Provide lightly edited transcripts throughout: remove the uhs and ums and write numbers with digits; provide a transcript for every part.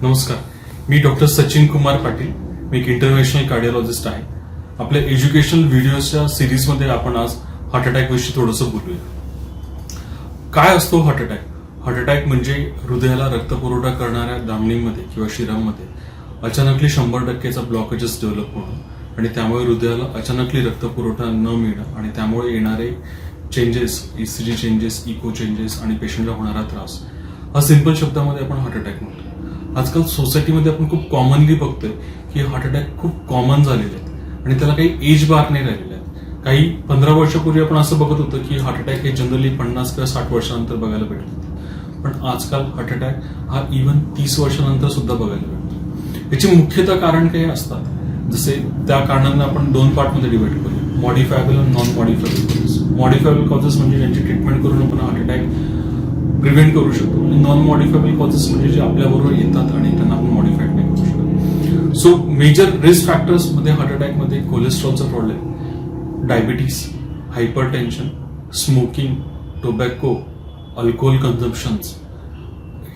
नमस्कार, मी डॉक्टर सचिन कुमार पाटील. मी एक international cardiologist आहे. आपल्या एज्युकेशनल व्हिडिओच्या सिरीजमध्ये आपण आज हार्ट अटॅक विषयी थोडंसं बोलूया. काय असतो हार्ट अटॅक? हार्ट अटॅक म्हणजे हृदयाला रक्तपुरवठा करणाऱ्या धमनीमध्ये किंवा शिरामध्ये अचानकली 100%चा ब्लॉकेजेस डेव्हलप होणं आणि त्यामुळे हृदयाला अचानकली रक्तपुरवठा न मिळणं आणि त्यामुळे येणारे changes, ECG changes, echo changes आणि पेशंटला होणारा त्रास, हा सिंपल शब्दामध्ये आपण हार्ट अटॅक म्हणतो. आजकाल सोसायटीमध्ये आपण खूप कॉमनली बघतोय की हार्ट अटॅक खूप कॉमन झालेले आहेत आणि त्याला काही एज बार नाही राहिलेले आहेत. काही 15 वर्षापूर्वी आपण असं बघत होतं की हार्ट अटॅक हे जनरली 50 किंवा 60 वर्षानंतर बघायला भेटत होते, पण आजकाल हार्ट अटॅक हा इव्हन 30 वर्षानंतर सुद्धा बघायला भेटतो. याची मुख्यतः कारण काही असतात, जसे त्या कारणांना आपण 2 पार्टमध्ये डिवाइड करू: मॉडिफायबल आणि नॉन मॉडिफायबल कॉजेस. मॉडिफायबल कॉजेस म्हणजे ज्यांची ट्रीटमेंट करून आपण हार्ट अटॅक प्रिव्हेंट करू शकतो, आणि नॉन मॉडिफायबल कॉजेस म्हणजे जे आपल्याबरोबर येतात आणि त्यांना आपण मॉडिफाईड नाही करू शकतो. सो मेजर रिस्क फॅक्टर्स मध्ये हार्ट अटॅकमध्ये कोलेस्ट्रॉलचा problem, diabetes, hypertension, smoking, tobacco, alcohol consumptions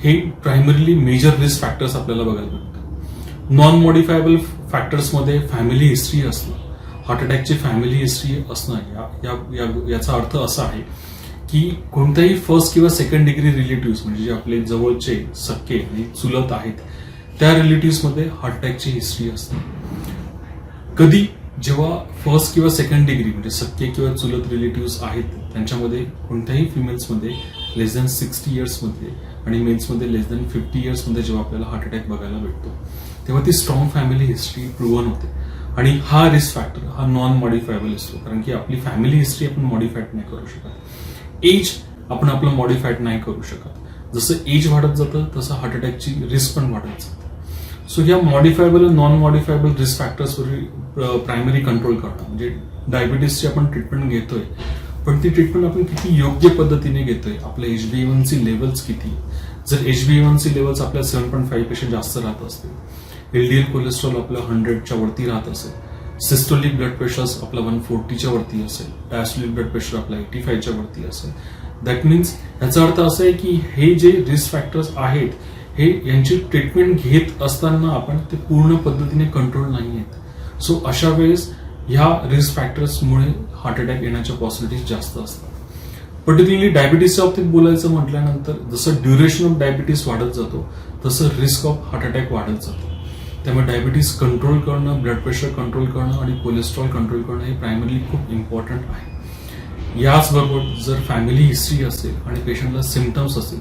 हे प्रायमरीली मेजर रिस्क फॅक्टर्स आपल्याला बघायला भेटतात. नॉन मॉडिफायबल फॅक्टर्समध्ये फॅमिली हिस्ट्री असणं, हार्ट अटॅकची फॅमिली हिस्ट्री असणं, याचा अर्थ असा आहे की कोणत्याही फर्स्ट किंवा सेकंड डिग्री रिलेटिव्ह म्हणजे जे आपले जवळचे सख्खे आणि चुलत आहेत त्या रिलेटिव्हमध्ये हार्ट अटॅकची हिस्ट्री असते. कधी जेव्हा फर्स्ट किंवा सेकंड डिग्री म्हणजे सख्खे किंवा चुलत रिलेटिव्ह आहेत त्यांच्यामध्ये कोणत्याही फिमेल्समध्ये लेस दॅन 60 इयर्समध्ये आणि मेल्समध्ये लेस दॅन 50 इयर्समध्ये जेव्हा आपल्याला हार्ट अटॅक बघायला भेटतो तेव्हा ती स्ट्रॉंग फॅमिली हिस्ट्री प्रूव्हन होते. आणि हा रिस्क फॅक्टर हा नॉन मॉडिफायबल असतो, कारण की आपली फॅमिली हिस्ट्री आपण मॉडिफाईड नाही करू शकत. एज आपण आपलं मॉडिफाईड नाही करू शकत. जसं एज वाढत जातं तसं हार्ट अटॅकची रिस्क पण वाढत जाते. सो या मॉडिफायबल आणि नॉन मॉडिफायबल रिस्क फॅक्टर्सवर प्रायमरी कंट्रोल करणं म्हणजे डायबिटीसची आपण ट्रीटमेंट घेतोय, पण ती ट्रीटमेंट आपण किती योग्य पद्धतीने घेतोय, आपलं HbA1c लेवल्स किती. जर HbA1c लेवल्स आपल्या 7.5 पेक्षा जास्त राहत असतील, LDL कोलेस्ट्रॉल आपलं 100च्या वरती राहत असेल, सिस्टोलिक ब्लड प्रेशर आपला 140च्या वरती असेल, डायस्टोलिक ब्लड प्रेशर आपला 85च्या वरती असेल, दॅट मीन्स याचा अर्थ असा आहे की हे जे रिस्क फॅक्टर्स आहेत हे यांची ट्रीटमेंट घेत असताना आपण ते पूर्ण पद्धतीने कंट्रोल नाही आहेत. सो अशा वेळेस ह्या रिस्क फॅक्टर्समुळे हार्ट अटॅक येण्याच्या पॉसिबिलिटीज जास्त असतात. पर्टिक्युलरली डायबिटीसच्या बाबतीत बोलायचं म्हटल्यानंतर जसं ड्युरेशन ऑफ डायबिटीस वाढत जातो तसं रिस्क ऑफ हार्ट अटॅक वाढत जातो. त्यामुळे डायबिटीस कंट्रोल करणं, ब्लड प्रेशर कंट्रोल करणं आणि कोलेस्ट्रॉल कंट्रोल करणं हे प्रायमरली खूप इम्पॉर्टंट आहे. याचबरोबर जर फॅमिली हिस्ट्री असेल आणि पेशंटला सिम्पटम्स असेल,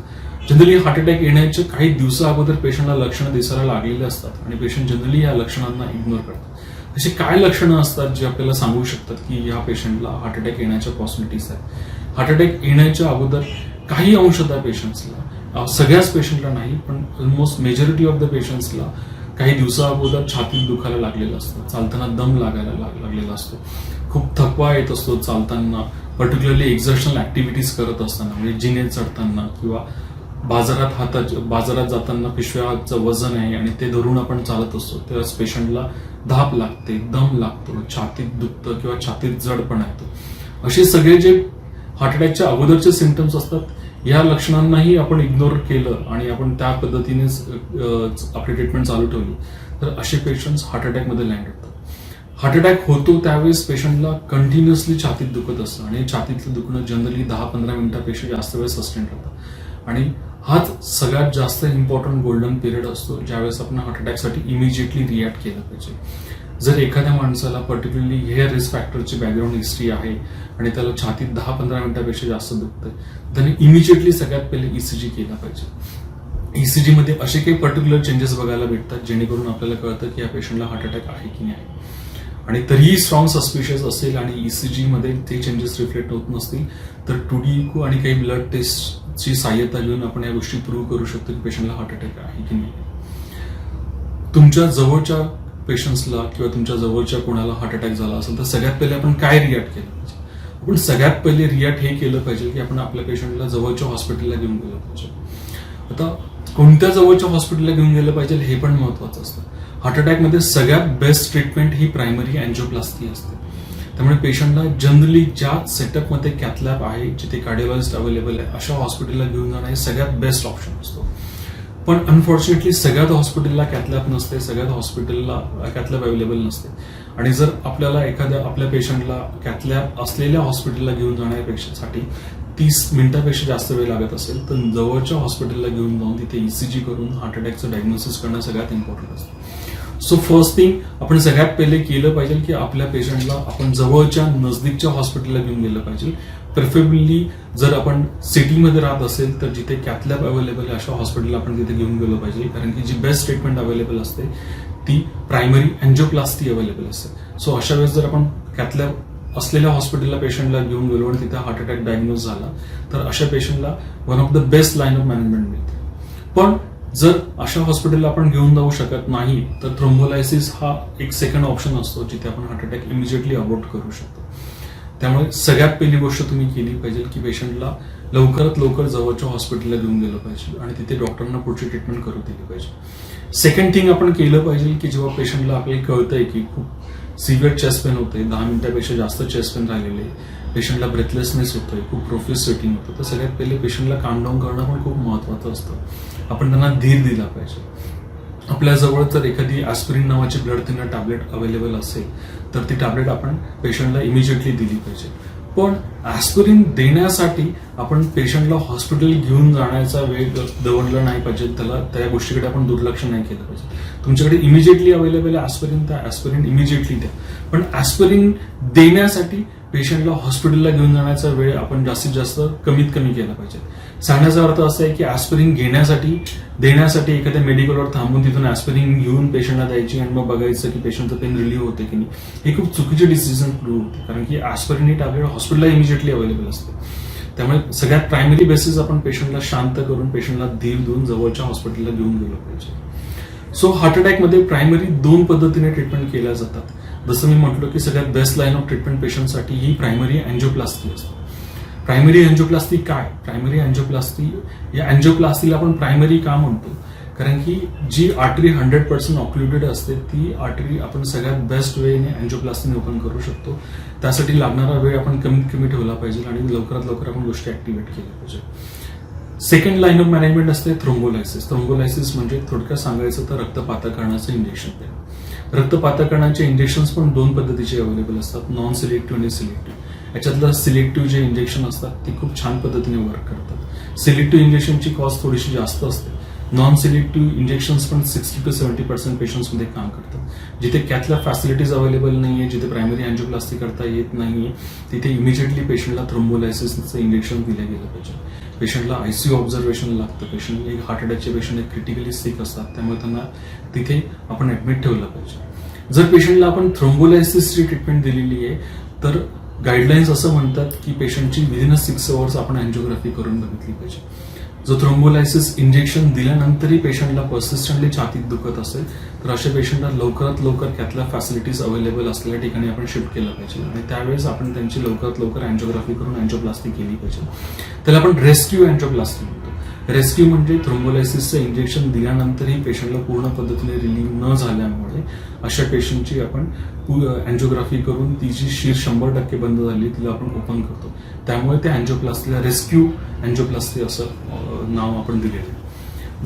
जनरली हार्ट अटॅक येण्याच्या काही दिवसा अगोदर पेशंटला लक्षणं दिसायला लागलेली असतात आणि पेशंट जनरली या लक्षणांना इग्नोर करतात. अशी काय लक्षणं असतात जे आपल्याला सांगू शकतात की या पेशंटला हार्ट अटॅक येण्याच्या पॉसिबिलिटीज आहेत? हार्ट अटॅक येण्याच्या अगोदर काही अंशतः पेशंट्सला, सगळ्याच पेशंटला नाही पण ऑलमोस्ट मेजॉरिटी ऑफ द पेशंट्सला काही दिवसा अगोदर छातीत दुखायला लागलेलं असतं, चालताना दम लागायला लागलेला असतो, खूप थकवा येत असतो चालताना, पर्टिक्युलरली एक्झर्शनल ऍक्टिव्हिटीज करत असताना म्हणजे जिने चढताना किंवा बाजारात जाताना पिशव्याचं वजन आहे आणि ते धरून आपण चालत असतो तेव्हाच पेशंटला धाप लागते, दम लागतो, छातीत दुखतं किंवा छातीत जडपणा येतो. असे सगळे जे हार्ट अटॅकच्या अगोदरचे सिम्पटम्स असतात या लक्षणांनाही आपण इग्नोर केलं आणि आपण त्या पद्धतीनेच आपली ट्रीटमेंट चालू ठेवली तर असे पेशंट्स हार्ट अटॅकमध्ये लँड होतात. हार्ट अटॅक होतो त्यावेळेस पेशंटला कंटिन्युअसली छातीत दुखत असतं आणि छातीतलं दुखणं जनरली 10-15 मिनिटापेक्षा जास्त वेळ सस्टेन राहतं आणि हाच सगळ्यात जास्त इम्पॉर्टंट गोल्डन पिरियड असतो ज्यावेळेस आपण हार्ट अटॅकसाठी इमिजिएटली रिॲक्ट केलं पाहिजे. जर एखाद्या माणसाला पर्टिक्युलरली हे रिस्क फॅक्टरची बॅकग्राऊंड हिस्ट्री आहे आणि त्याला छातीत 10-15 मिनिटापेक्षा जास्त दुखतंय त्याने इमिजिएटली सगळ्यात पहिले ईसीजी केला पाहिजे. ईसीजी मध्ये असे काही पर्टिक्युलर चेंजेस बघायला भेटतात जेणेकरून आपल्याला कळतं की या पेशंटला हार्ट अटॅक आहे की नाही, आणि तरीही स्ट्रॉंग सस्पिशियस असेल आणि ईसीजी मध्ये ते चेंजेस रिफ्लेक्ट होत नसतील तर 2D इको आणि काही ब्लड टेस्टची सहाय्यता घेऊन आपण या गोष्टी प्रूव्ह करू शकतो की पेशंटला हार्ट अटॅक आहे की नाही. तुमच्या जवळच्या पेशंट्सला किंवा तुमच्या जवळच्या कोणाला हार्ट अटॅक झाला असेल तर सगळ्यात पहिले आपण काय रिॲक्ट केलं पाहिजे? आपण सगळ्यात पहिले रिॲक्ट हे केलं पाहिजे की आपण आपल्या पेशंटला जवळच्या हॉस्पिटलला घेऊन गेलं पाहिजे. आता कोणत्या जवळच्या हॉस्पिटलला घेऊन गेलं पाहिजे हे पण महत्वाचं असतं. हार्ट अटॅकमध्ये सगळ्यात बेस्ट ट्रीटमेंट ही प्रायमरी अँजिओप्लास्टी असते. त्यामुळे पेशंटला जनरली ज्या सेटअपमध्ये कॅथलॅब आहे जिथे कार्डिओलॉजिस्ट अवेलेबल आहे अशा हॉस्पिटलला घेऊन जाणं हे सगळ्यात बेस्ट ऑप्शन असतो. पण अनफॉर्च्युनेटली सगळ्यात हॉस्पिटलला कॅथलॅब नसते, सगळ्यात हॉस्पिटलला कॅथलॅब अवेलेबल नसते. आणि जर आपल्याला एखाद्या आपल्या पेशंटला कॅथलॅब असलेल्या हॉस्पिटलला घेऊन जाण्यापेक्षासाठी 30 मिनिटापेक्षा जास्त वेळ लागत असेल तर जवळच्या हॉस्पिटलला घेऊन जाऊन तिथे ईसीजी करून हार्ट अटॅकचं डायग्नोसिस करणं सगळ्यात इम्पॉर्टंट असतं. सो फर्स्ट थिंग आपण सगळ्यात पहिले केलं पाहिजे की आपल्या पेशंटला आपण जवळच्या नजदीकच्या हॉस्पिटलला घेऊन गेलं पाहिजे. प्रिफरेबली जर आपण सिटीमध्ये राहत असेल तर जिथे कॅथलॅब अवेलेबल आहे अशा हॉस्पिटलला आपण तिथे घेऊन गेलं पाहिजे, कारण की जी बेस्ट ट्रीटमेंट अवेलेबल असते ती प्रायमरी अँजिओप्लास्टी अवेलेबल असते. सो अशा वेळेस जर आपण कॅथलॅब असलेल्या हॉस्पिटलला पेशंटला घेऊन गेलो आणि तिथे हार्ट अटॅक डायग्नोज झाला तर अशा पेशंटला one of the best line of management मिळते. पण जर अशा हॉस्पिटलला आपण घेऊन जाऊ शकत नाही तर थ्रोम्बोलायसिस हा एक सेकंड ऑप्शन असतो जिथे आपण हार्ट अटॅक इमिजिएटली अवॉइड करू शकतो. त्यामुळे सगळ्यात पहिली गोष्ट तुम्ही केली पाहिजे की पेशंटला लवकरात लवकर जवळच्या हॉस्पिटलला घेऊन गेलं पाहिजे आणि तिथे डॉक्टरांना पुढची ट्रीटमेंट करू दिली पाहिजे. सेकंड थिंग आपण केलं पाहिजे की जेव्हा पेशंटला आपल्याला कळतंय की खूप सिव्हिअर चेस्ट पेन होते, 10 मिनिटापेक्षा जास्त चेस्ट पेन राहिलेले, पेशंटला ब्रेथलेसनेस होतोय, खूप प्रोफेस स्वेटिंग होतं, तर सगळ्यात पहिले पेशंटला काम डाऊन करणं पण खूप महत्वाचं असतं. आपण त्यांना धीर दिला पाहिजे. आपल्याजवळ जर एखादी ॲस्पिरिन नावाची ब्लड थिनर टॅबलेट अवेलेबल असेल तर ती टॅबलेट आपण पेशंटला इमिजिएटली दिली पाहिजे. पण ॲस्पिरिन देण्यासाठी आपण पेशंटला हॉस्पिटल घेऊन जाण्याचा वेळ दवडला नाही पाहिजे, त्या गोष्टीकडे आपण दुर्लक्ष नाही केलं पाहिजे. तुमच्याकडे इमिजिएटली अवेलेबल आहे ॲस्पिरिन, तर ॲस्पिरिन इमिजिएटली द्या. पण ॲस्पिरिन देण्यासाठी पेशंटला हॉस्पिटलला घेऊन जाण्याचा वेळ आपण जास्तीत जास्त कमीत कमी केला पाहिजे. सांगण्याचा अर्थ असा आहे की ॲस्पिरिन देण्यासाठी एखाद्या मेडिकलवर थांबून तिथून ॲस्पिरिन घेऊन पेशंटला द्यायची आणि मग बघायचं की पेशंटचं पेन रिलीव्ह होते की नाही, हे खूप चुकीचे डिसिजन प्रूव्ह होते. कारण की ॲस्पिरिन ही टॅबलेट हॉस्पिटलला इमिजिएटली अवेलेबल असते. त्यामुळे सगळ्यात प्रायमरी बेसिस आपण पेशंटला शांत करून पेशंटला धीर देऊन जवळच्या हॉस्पिटलला घेऊन गेलं पाहिजे. सो हार्ट अटॅकमध्ये प्रायमरी 2 पद्धतीने ट्रीटमेंट केल्या जातात. जसं मी म्हटलं की सगळ्यात बेस्ट लाईन ऑफ ट्रीटमेंट पेशंटसाठी ही प्रायमरी अँजिओप्लास्टी असते. प्रायमरी अँजिओप्लास्टी काय? प्रायमरी अँजिओप्लास्टी, या अँजिओप्लास्टीला आपण प्रायमरी का म्हणतो? कारण की जी आर्टरी 100% ऑक्लुडेड असते ती आर्टरी आपण सगळ्यात बेस्ट वेने अँजिओप्लास्टीने ओपन करू शकतो. त्यासाठी लागणारा वेळ आपण कमीत कमी ठेवला पाहिजे आणि लवकरात लवकर आपण गोष्टी ऍक्टिव्हेट केल्या पाहिजे. सेकंड लाईन ऑफ मॅनेजमेंट असते थ्रोम्बोलायसिस. थ्रोम्बोलायसिस म्हणजे थोडक्यात सांगायचं तर रक्तपातळकरणाचं इंजेक्शन देणं. रक्तपातळकरणाचे इंजेक्शन पण 2 पद्धतीचे अवेलेबल असतात, नॉन सिलेक्टिव्ह आणि सिलेक्टिव्ह. याच्यातलं सिलेक्टिव्ह जे इंजेक्शन असतात ते खूप छान पद्धतीने वर्क करतात. सिलेक्टिव्ह इंजेक्शनची कॉस्ट थोडीशी जास्त असते. नॉन सिलेक्टिव्ह इंजेक्शन्स पण 60 to 70% पेशंट्समध्ये काम करतात. जिथे कॅथलॅब फॅसिलिटीज अवेलेबल नाहीये, जिथे प्रायमरी अँजिओप्लास्टी करता येत नाहीये, तिथे इमिजिएटली पेशंटला थ्रोम्बोलायसिसचं इंजेक्शन दिलं गेलं पाहिजे. पेशंटला आयसीयू ऑब्झर्वेशन लागतं. पेशंट एक हार्ट अटॅकचे पेशंट एक क्रिटिकली सिक असतात, त्यामुळे त्यांना तिथे आपण ऍडमिट ठेवलं पाहिजे. जर पेशंटला आपण थ्रोम्बोलायसिसची ट्रीटमेंट दिलेली आहे तर गाईडलाईन्स असं म्हणतात की पेशंटची विदिन 6 hours आपण अँजिओग्राफी करून बघितली पाहिजे. जर थ्रोम्बोलायसिस इंजेक्शन दिल्यानंतरही पेशंटला पर्सिस्टंटली छातीत दुखत असेल तर अशा पेशंटला लवकरात लवकर कॅथलॅब फॅसिलिटीज अवेलेबल असलेल्या ठिकाणी आपण शिफ्ट केलं पाहिजे आणि त्यावेळेस आपण त्यांची लवकरात लवकर अँजिओग्राफी करून अँजिओप्लास्टी केली पाहिजे. त्याला आपण रेस्क्यू अँजिओप्लास्टी म्हणतो. रेस्क्यू म्हणजे थ्रोम्बोलायसिसचं इंजेक्शन दिल्यानंतरही पेशंटला पूर्ण पद्धतीने रिलीव्ह न झाल्यामुळे अशा पेशंटची आपण अँजिओग्राफी करून तिची शीर 100% बंद झाली तिला आपण ओपन करतो. त्यामुळे त्या अँजिओप्लास्टीला रेस्क्यू अँजिओप्लास्टी असं नाव आपण दिलेलं आहे.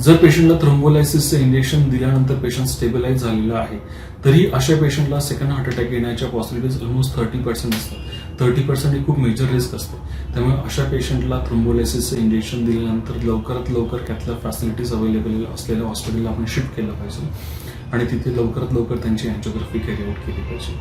जर पेशंटला थ्रोम्बोलायसिसचं इंजेक्शन दिल्यानंतर पेशंट स्टेबलाइज झालेला आहे तरी अशा पेशंटला सेकंड हार्ट अटॅक येण्याच्या पॉसिबिलिटीज ऑलमोस्ट 30% असतात. 30% ही खूप मेजर रिस्क असते. त्यामुळे अशा पेशंटला थ्रोम्बोलायसिसचं इंजेक्शन दिल्यानंतर लवकरात लवकर कॅथलॅब फॅसिलिटीज अवेलेबल असलेल्या हॉस्पिटलला आपण शिफ्ट केलं पाहिजे आणि तिथे लवकरात लवकर त्यांची अँजिओग्राफी कॅरी आउट केली पाहिजे.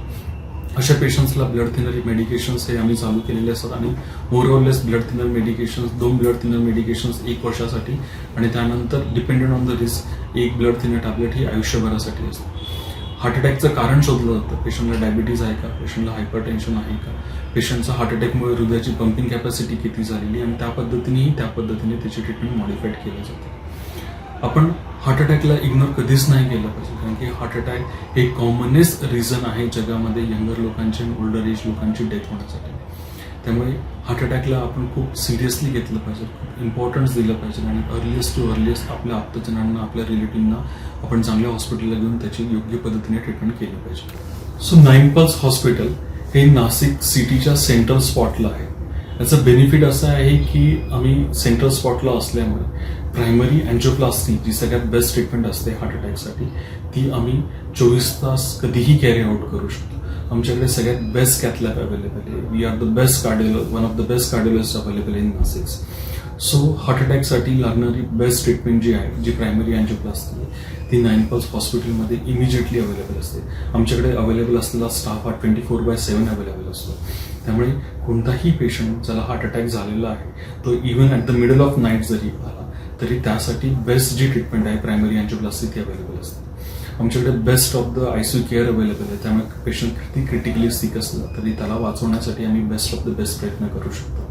अशा पेशंट्सला ब्लड थिनर मेडिकेशन्स हे आम्ही चालू केलेले असतात आणि more or less blood thinner medications 2 blood thinner medications 1 वर्षासाठी आणि त्यानंतर dependent on the risk 1 blood thinner tablet ही आयुष्यभरासाठी असते. हार्ट अटॅकचं कारण शोधलं जातं. पेशंटला डायबिटीज आहे का, पेशंटला हायपरटेन्शन आहे का, पेशंटचा हार्ट अटॅकमुळे हृदयाची पंपिंग कॅपॅसिटी किती झालेली आणि त्या पद्धतीने त्याची ट्रीटमेंट मॉडिफाईड केली जाते. आपण हार्ट अटॅकला इग्नोर कधीच नाही केलं पाहिजे कारण की हार्ट अटॅक हे कॉमनेस्ट रिझन आहे जगामध्ये यंगर लोकांची आणि ओल्डर एज लोकांची डेथ होण्यासाठी. त्यामुळे हार्ट अटॅकला आपण खूप सिरियसली घेतलं पाहिजे, खूप इम्पॉर्टन्स दिलं पाहिजे आणि अर्लिएस्ट आपल्या आप्तजनांना आपल्या रिलेटिव्हना आपण चांगल्या हॉस्पिटलला घेऊन त्याची योग्य पद्धतीने ट्रीटमेंट केली पाहिजे. सो 9 Pulse हॉस्पिटल हे नाशिक सिटीच्या सेंट्रल स्पॉटला आहे याचं बेनिफिट असं आहे की आम्ही सेंट्रल स्पॉटला असल्यामुळे प्रायमरी अँजिओप्लास्टी जी सगळ्यात बेस्ट ट्रीटमेंट असते हार्ट अटॅकसाठी ती आम्ही 24 तास कधीही कॅरी आउट करू शकतो. आमच्याकडे सगळ्यात बेस्ट कॅथलॅब अवेलेबल आहे. We are the best one of the best cardiologist available in Nashik. So heart अटॅकसाठी लागणारी बेस्ट ट्रीटमेंट जी आहे जी प्रायमरी अँजिओप्लास्टी आहे ती 9 पल्स हॉस्पिटलमध्ये इमिजिएटली अवेलेबल असते. आमच्याकडे अवेलेबल असलेला स्टाफ हा 24/7 अवेलेबल असतो. त्यामुळे कोणताही पेशंट ज्याला हार्ट अटॅक झालेला आहे तो even at the middle of night जरी आला तरी त्यासाठी बेस्ट जी ट्रीटमेंट आहे प्रायमरी अँजिओप्लास्टी ती अवेलेबल असते. आमच्याकडे best of the ICU care available आहे. त्यामुळे पेशंट किती क्रिटिकली सिक असला तरी त्याला वाचवण्यासाठी आम्ही बेस्ट ऑफ द बेस्ट प्रयत्न करू शकतो.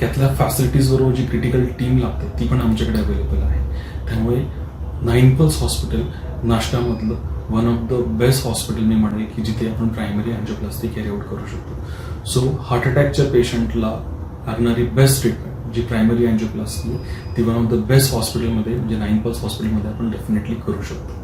त्यातल्या फॅसिलिटीजबरोबर जी क्रिटिकल टीम लागते ती पण आमच्याकडे अवेलेबल आहे. त्यामुळे 9 पल्स हॉस्पिटल नाशकामधलं one of the best hospital मी म्हणेल की जिथे आपण प्रायमरी अँजिओप्लास्टी कॅरी आउट करू शकतो. सो हार्ट अटॅकच्या पेशंटला लागणारी बेस्ट ट्रीटमेंट जी प्रायमरी अँजिओप्लास्टी ती वन ऑफ द बेस्ट हॉस्पिटलमध्ये म्हणजे 9 पल्स हॉस्पिटलमध्ये आपण डेफिनेटली करू शकतो.